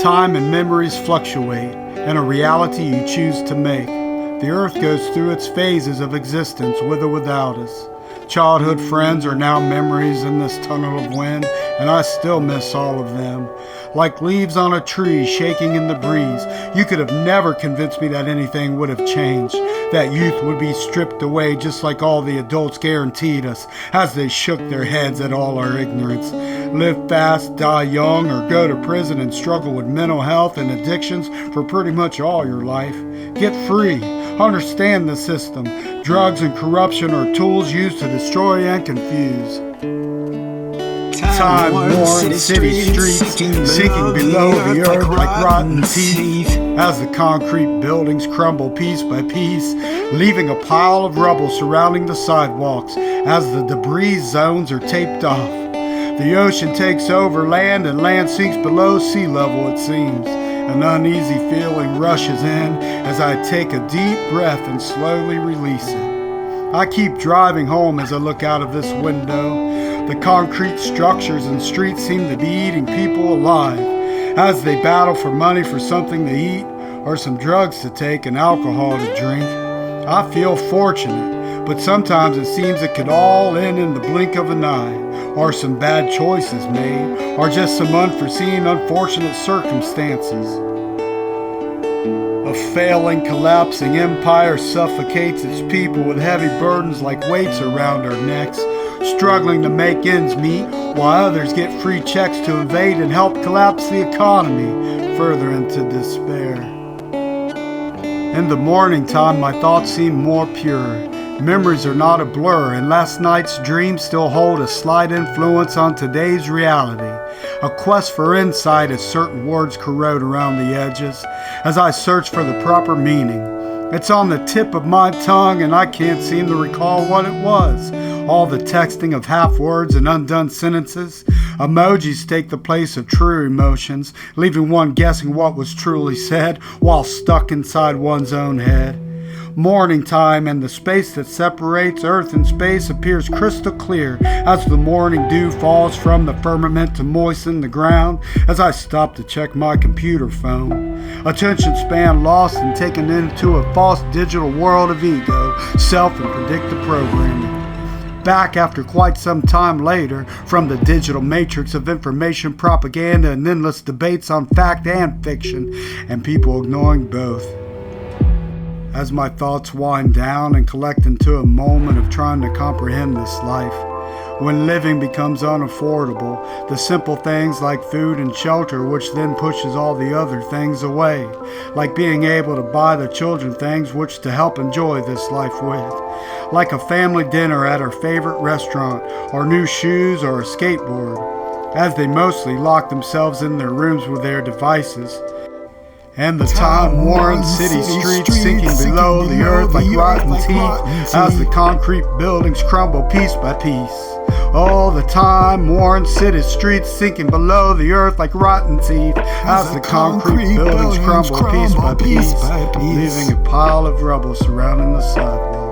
Time and memories fluctuate, and a reality you choose to make. The earth goes through its phases of existence with or without us. Childhood friends are now memories in this tunnel of wind, and I still miss all of them. Like leaves on a tree shaking in the breeze, you could have never convinced me that anything would have changed, that youth would be stripped away just like all the adults guaranteed us as they shook their heads at all our ignorance. Live fast, die young, or go to prison and struggle with mental health and addictions for pretty much all your life. Get free. Understand the system. Drugs and corruption are tools used to destroy and confuse. Time-worn city streets sinking below the earth like rotten teeth as the concrete buildings crumble piece by piece, leaving a pile of rubble surrounding the sidewalks as the debris zones are taped off. The ocean takes over land and land sinks below sea level, it seems. An uneasy feeling rushes in as I take a deep breath and slowly release it. I keep driving home as I look out of this window. The concrete structures and streets seem to be eating people alive as they battle for money for something to eat or some drugs to take and alcohol to drink. I feel fortunate, but sometimes it seems it could all end in the blink of an eye, or some bad choices made, or just some unforeseen, unfortunate circumstances. A failing, collapsing empire suffocates its people with heavy burdens like weights around our necks, struggling to make ends meet while others get free checks to invade and help collapse the economy further into despair. In the morning time, my thoughts seem more pure. Memories are not a blur, and last night's dreams still hold a slight influence on today's reality. A quest for insight as certain words corrode around the edges as I search for the proper meaning. It's on the tip of my tongue and I can't seem to recall what it was. All the texting of half words and undone sentences. Emojis take the place of true emotions, leaving one guessing what was truly said while stuck inside one's own head. Morning time and the space that separates earth and space appears crystal clear as the morning dew falls from the firmament to moisten the ground as I stop to check my computer phone. Attention span lost and taken into a false digital world of ego, self and predictive programming. Back after quite some time later from the digital matrix of information propaganda and endless debates on fact and fiction, and people ignoring both. As my thoughts wind down and collect into a moment of trying to comprehend this life, when living becomes unaffordable, the simple things like food and shelter, which then pushes all the other things away, like being able to buy the children things which to help enjoy this life with, like a family dinner at our favorite restaurant, or new shoes or a skateboard, as they mostly lock themselves in their rooms with their devices. And the time-worn city streets sinking below the earth like rotten teeth as the concrete buildings crumble piece by piece. Oh, the time-worn city streets sinking below the earth like rotten teeth as the concrete buildings crumble piece by piece, leaving a pile of rubble surrounding the sidewalk.